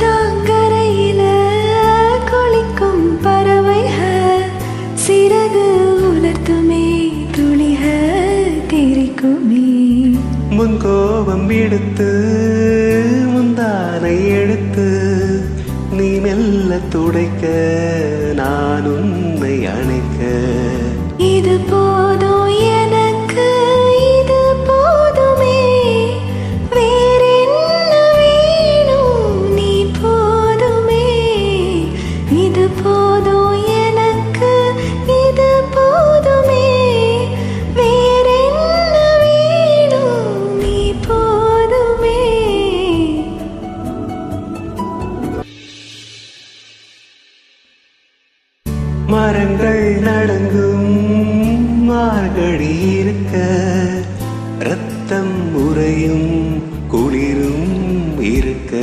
தாங்கரையில குளிக்கும் பறவைக சிறகு உலர்த்துமே துளிக தெரிக்குமே முன்கோபம் எடுத்து முந்தானை எடுத்து நீ மெல்ல துடைக்க நான் உன்னை அணைக்க இது போதும் எனக்கு இது போதுமே வேறென்ன வேணும் நீ போதுமே இது போதும் எனக்கு இது போதுமே வேறென்ன வேணும் நீ போதுமே மரங்கள் நடங்கும் மார்கழி இருக்க ரத்தம் உறையும் குளிரும் இருக்க